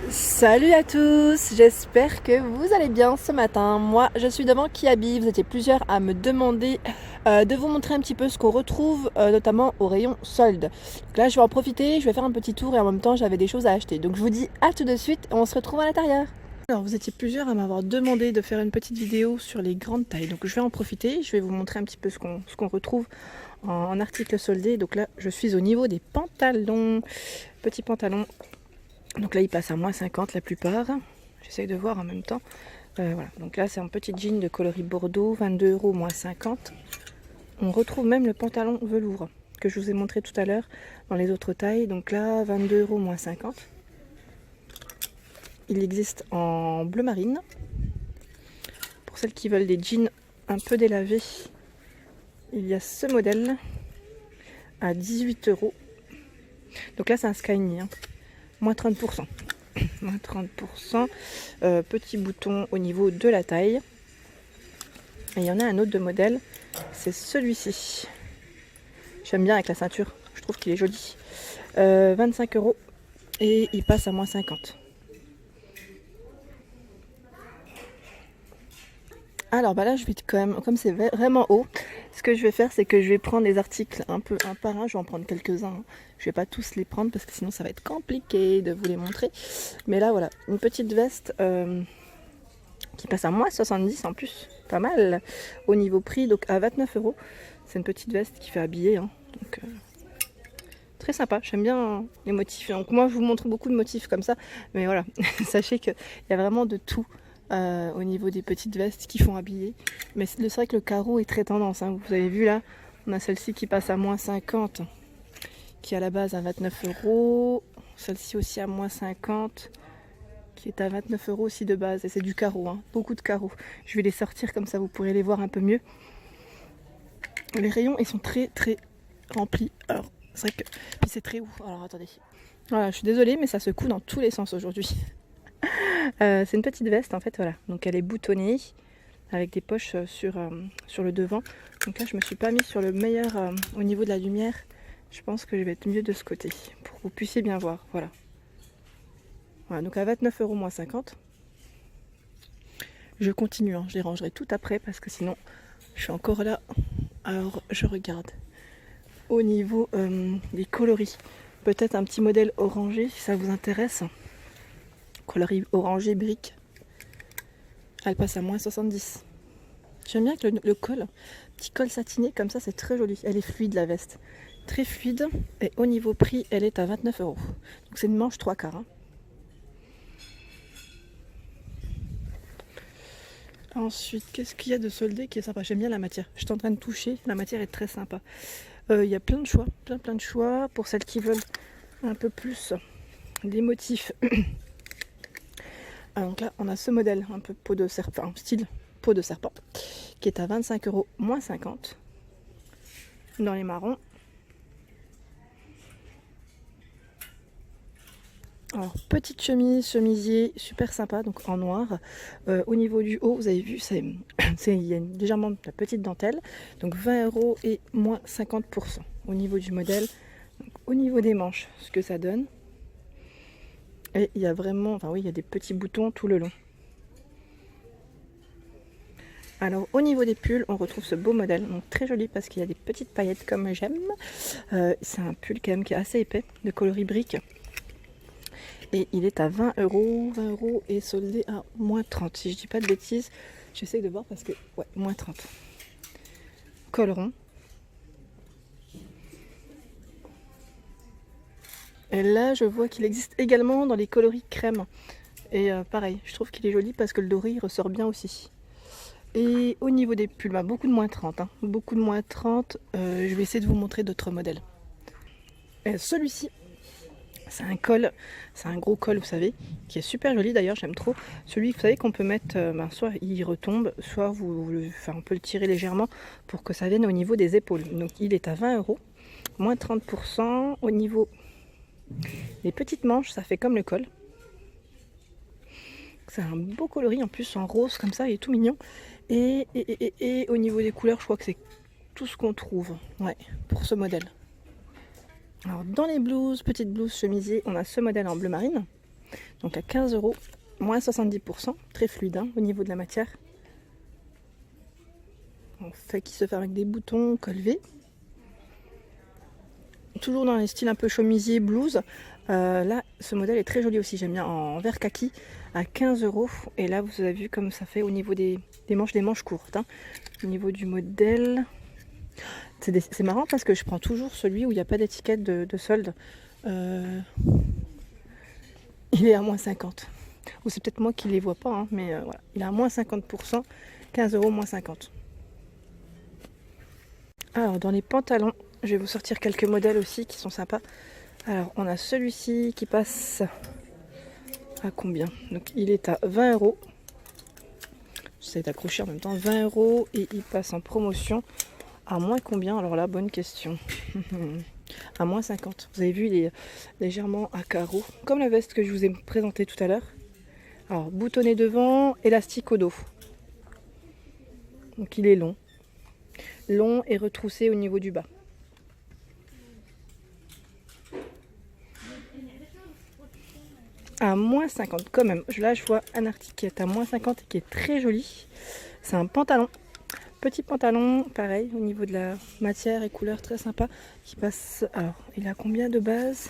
Salut à tous, j'espère que vous allez bien ce matin. Moi je suis devant Kiabi, vous étiez plusieurs à me demander de vous montrer un petit peu ce qu'on retrouve notamment au rayon solde. Donc là je vais en profiter, je vais faire un petit tour et en même temps j'avais des choses à acheter. Donc je vous dis à tout de suite et on se retrouve à l'intérieur. Alors vous étiez plusieurs à m'avoir demandé de faire une petite vidéo sur les grandes tailles. Donc je vais en profiter, je vais vous montrer un petit peu ce qu'on retrouve en articles soldés. Donc là je suis au niveau des pantalons, petits pantalons. Donc là, il passe à moins 50 la plupart. J'essaye de voir en même temps. Voilà. Donc là, c'est un petit jean de coloris bordeaux, 22 € moins 50. On retrouve même le pantalon velours que je vous ai montré tout à l'heure dans les autres tailles. Donc là, 22 € moins 50. Il existe en bleu marine. Pour celles qui veulent des jeans un peu délavés, il y a ce modèle à 18 €. Donc là, c'est un Skyny. Moins 30%. Moins 30%. Petit bouton au niveau de la taille. Et il y en a un autre de modèle. C'est celui-ci. J'aime bien avec la ceinture. Je trouve qu'il est joli. 25 €. Et il passe à moins 50. Alors bah là je vais quand même, comme c'est vraiment haut, ce que je vais faire c'est que je vais prendre les articles un peu un par un, je vais en prendre quelques-uns, hein. Je vais pas tous les prendre parce que sinon ça va être compliqué de vous les montrer. Mais là voilà, une petite veste qui passe à moins 70 en plus, pas mal au niveau prix, donc à 29 €. C'est une petite veste qui fait habiller, hein. Donc très sympa, j'aime bien les motifs. Donc moi je vous montre beaucoup de motifs comme ça, mais voilà, sachez qu'il y a vraiment de tout. Au niveau des petites vestes qui font habiller. Mais c'est vrai que le carreau est très tendance, hein. Vous avez vu là, on a celle-ci qui passe à moins 50, qui est à la base à 29 €. Celle-ci aussi à moins 50, qui est à 29 € aussi de base. Et c'est du carreau, hein. Beaucoup de carreaux. Je vais les sortir comme ça, vous pourrez les voir un peu mieux. Les rayons, ils sont très très remplis. Alors, c'est vrai que... Puis c'est très haut. Alors attendez. Voilà, je suis désolée, mais ça se coud dans tous les sens aujourd'hui. C'est une petite veste en fait, voilà. Donc elle est boutonnée avec des poches sur le devant. Donc là je me suis pas mis sur le meilleur au niveau de la lumière. Je pense que je vais être mieux de ce côté pour que vous puissiez bien voir. Voilà. Voilà, donc à 29 € moins 50. Je continue, hein, je les rangerai tout après parce que sinon je suis encore là. Alors je regarde au niveau des coloris. Peut-être un petit modèle orangé si ça vous intéresse. Coloris orangé brique. Elle passe à moins 70. J'aime bien que le col, petit col satiné comme ça, c'est très joli. Elle est fluide la veste, très fluide. Et au niveau prix, elle est à 29 €. Donc c'est une manche 3/4. Hein. Ensuite, qu'est-ce qu'il y a de soldé qui est sympa? J'aime bien la matière. Je suis en train de toucher, la matière est très sympa. Il y a plein de choix, plein de choix pour celles qui veulent un peu plus des motifs. Donc là, on a ce modèle, un peu peau de serpent, style peau de serpent, qui est à 25 € moins 50 dans les marrons. Alors, petite chemise, chemisier, super sympa, donc en noir. Au niveau du haut, vous avez vu, il y a légèrement de la petite dentelle. Donc 20 € et moins 50% au niveau du modèle. Donc, au niveau des manches, ce que ça donne. Et il y a vraiment, enfin oui, il y a des petits boutons tout le long. Alors au niveau des pulls, on retrouve ce beau modèle, donc très joli parce qu'il y a des petites paillettes comme j'aime. C'est un pull quand même qui est assez épais, de coloris brique. Et il est à 20 €, 20 € et soldé à moins 30. Si je dis pas de bêtises, j'essaie de voir parce que, ouais, moins 30. Col rond. Et là, je vois qu'il existe également dans les coloris crème. Et pareil, je trouve qu'il est joli parce que le doré il ressort bien aussi. Et au niveau des pulls, bah, beaucoup de moins 30. Hein. Beaucoup de moins 30. Je vais essayer de vous montrer d'autres modèles. Celui-ci, c'est un col, c'est un gros col, vous savez, qui est super joli d'ailleurs, j'aime trop. Celui, vous savez, qu'on peut mettre, soit il retombe, soit on peut le tirer légèrement pour que ça vienne au niveau des épaules. Donc il est à 20 €, moins 30%. Au niveau des petites manches, ça fait comme le col. C'est un beau coloris en plus, en rose comme ça, il est tout mignon. Et au niveau des couleurs, je crois que c'est tout ce qu'on trouve, ouais, pour ce modèle. Alors dans les blouses, petites blouses chemisiers, on a ce modèle en bleu marine. Donc à 15 €, moins 70%, très fluide hein, au niveau de la matière. On fait qui se fait avec des boutons, col V. Toujours dans les styles un peu chemisier, blouse. Là, ce modèle est très joli aussi, j'aime bien, en vert kaki, à 15 €. Et là, vous avez vu comme ça fait au niveau des manches courtes. Hein. Au niveau du modèle, c'est marrant parce que je prends toujours celui où il n'y a pas d'étiquette de solde. Il est à moins 50. Ou c'est peut-être moi qui ne les vois pas, hein, mais voilà, il est à moins 50%, 15 € moins 50. Alors, dans les pantalons, je vais vous sortir quelques modèles aussi qui sont sympas. Alors, on a celui-ci qui passe à combien? Donc, il est à 20 €. J'essaie d'accrocher en même temps. 20 € et il passe en promotion à moins combien? Alors là, bonne question. À moins 50. Vous avez vu, il est légèrement à carreaux, comme la veste que je vous ai présentée tout à l'heure. Alors, boutonné devant, élastique au dos. Donc, il est long. Long et retroussé au niveau du bas. À moins 50 quand même. Là je vois un article qui est à moins 50 et qui est très joli. C'est un pantalon. Petit pantalon, pareil, au niveau de la matière et couleur très sympa. Qui passe, alors il a combien de base?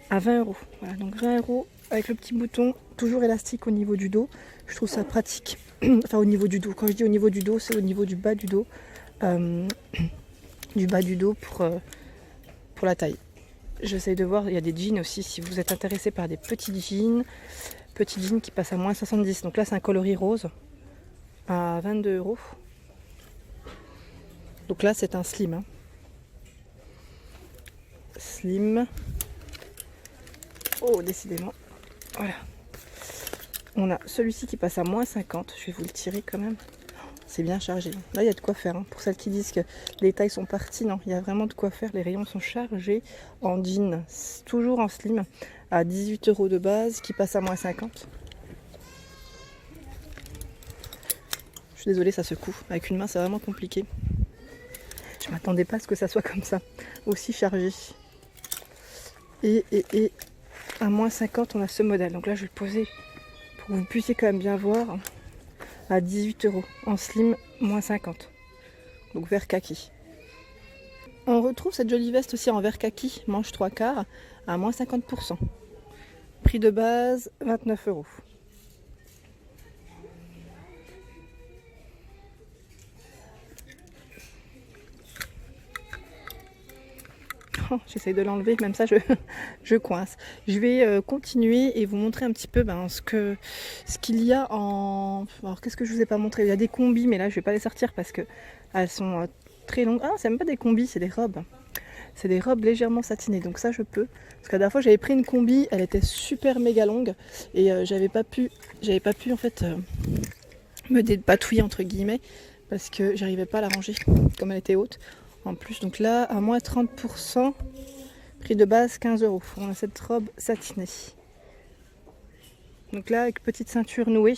À 20 €. Voilà, donc 20 € avec le petit bouton, toujours élastique au niveau du dos. Je trouve ça pratique. Enfin au niveau du dos. Quand je dis au niveau du dos, c'est au niveau du bas du dos. Du bas du dos pour la taille. J'essaie de voir, il y a des jeans aussi, si vous êtes intéressé par des petits jeans qui passent à moins 70. Donc là c'est un coloris rose à 22 €. Donc là c'est un slim. Hein. Slim. Oh décidément. Voilà. On a celui-ci qui passe à moins 50. Je vais vous le tirer quand même. C'est bien chargé. Là, il y a de quoi faire. Hein. Pour celles qui disent que les tailles sont parties, non, il y a vraiment de quoi faire. Les rayons sont chargés en jean, toujours en slim, à 18 € de base, qui passe à moins 50. Je suis désolée, ça secoue. Avec une main, c'est vraiment compliqué. Je m'attendais pas à ce que ça soit comme ça, aussi chargé. Et à moins 50, on a ce modèle. Donc là, je vais le poser pour que vous puissiez quand même bien voir. À 18 € en slim, moins 50. Donc vert kaki. On retrouve cette jolie veste aussi en vert kaki, manche 3/4, à moins 50%. Prix de base, 29 €. Oh, j'essaye de l'enlever, même ça je coince. Je vais continuer et vous montrer un petit peu ce qu'il y a en... Alors qu'est-ce que je vous ai pas montré? Il y a des combis, mais là je vais pas les sortir parce que elles sont très longues. Ah, c'est même pas des combis, c'est des robes. C'est des robes légèrement satinées, donc ça je peux. Parce que la dernière fois j'avais pris une combi, elle était super méga longue et j'avais pas pu en fait me dépatouiller entre guillemets parce que j'arrivais pas à la ranger comme elle était haute. En plus, donc là, à moins 30%, prix de base 15 €. On a cette robe satinée. Donc là, avec petite ceinture nouée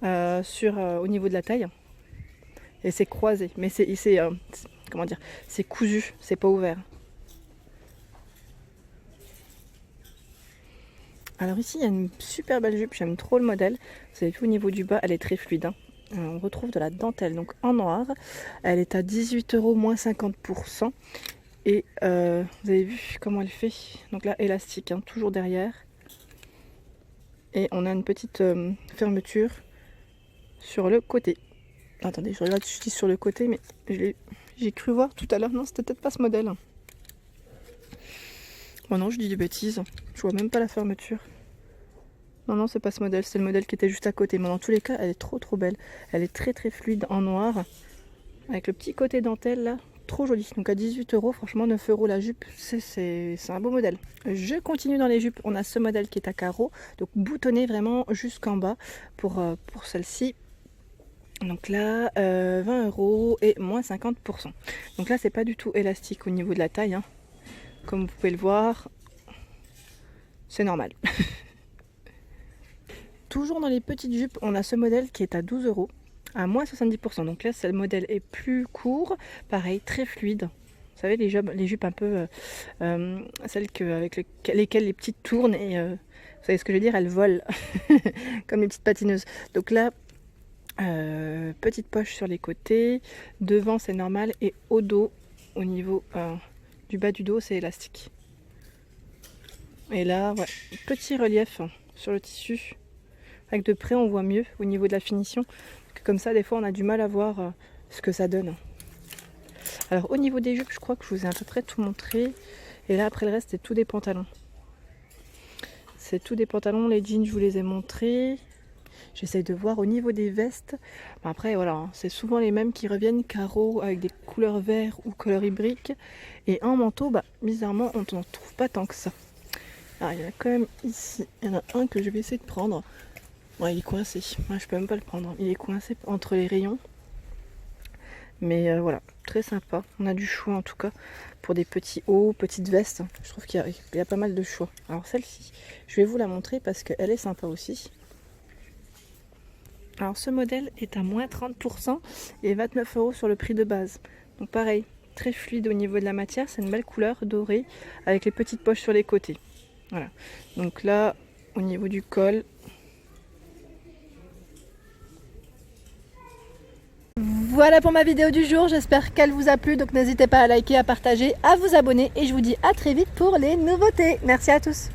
au niveau de la taille. Et c'est croisé. Mais comment dire, c'est cousu, c'est pas ouvert. Alors ici, il y a une super belle jupe, j'aime trop le modèle. Vous avez vu au niveau du bas, elle est très fluide. Hein. On retrouve de la dentelle, donc en noir. Elle est à 18 € moins 50%. Et vous avez vu comment elle fait. Donc là, élastique, hein, toujours derrière. Et on a une petite fermeture sur le côté. Attendez, je regarde si je dis sur le côté, mais j'ai cru voir tout à l'heure. Non, c'était peut-être pas ce modèle. Bon non, je dis des bêtises. Je vois même pas la fermeture. Non, c'est pas ce modèle, c'est le modèle qui était juste à côté. Mais dans tous les cas, elle est trop belle. Elle est très fluide en noir. Avec le petit côté dentelle là. Trop jolie. Donc à 18 €, franchement 9 € la jupe, c'est un beau modèle. Je continue dans les jupes. On a ce modèle qui est à carreaux. Donc boutonné vraiment jusqu'en bas pour celle-ci. Donc là, 20 € et moins 50%. Donc là, c'est pas du tout élastique au niveau de la taille. Hein. Comme vous pouvez le voir, c'est normal. Toujours dans les petites jupes, on a ce modèle qui est à 12 € à moins 70%. Donc là, le modèle est plus court, pareil, très fluide. Vous savez, les jupes un peu, celles avec lesquelles les petites tournent et Vous savez ce que je veux dire, elles volent comme les petites patineuses. Donc là, petite poche sur les côtés, devant c'est normal et au dos, au niveau du bas du dos, c'est élastique. Et là, ouais, petit relief sur le tissu. Avec de près, on voit mieux au niveau de la finition. Comme ça, des fois, on a du mal à voir ce que ça donne. Alors, au niveau des jupes, je crois que je vous ai à peu près tout montré. Et là, après le reste, c'est tout des pantalons. C'est tout des pantalons. Les jeans, je vous les ai montrés. J'essaye de voir au niveau des vestes. Après, voilà, c'est souvent les mêmes qui reviennent, carreaux avec des couleurs vert ou couleur briques. Et en manteau, bizarrement, on n'en trouve pas tant que ça. Alors, il y en a quand même ici. Il y en a un que je vais essayer de prendre. Ouais, il est coincé. Moi, je peux même pas le prendre. Il est coincé entre les rayons. Mais voilà, très sympa. On a du choix en tout cas pour des petits hauts, petites vestes. Je trouve qu'il y a pas mal de choix. Alors celle-ci, je vais vous la montrer parce qu'elle est sympa aussi. Alors ce modèle est à moins 30% et 29 € sur le prix de base. Donc pareil, très fluide au niveau de la matière. C'est une belle couleur dorée avec les petites poches sur les côtés. Voilà. Donc là, au niveau du col, voilà pour ma vidéo du jour, j'espère qu'elle vous a plu, donc n'hésitez pas à liker, à partager, à vous abonner et je vous dis à très vite pour les nouveautés. Merci à tous.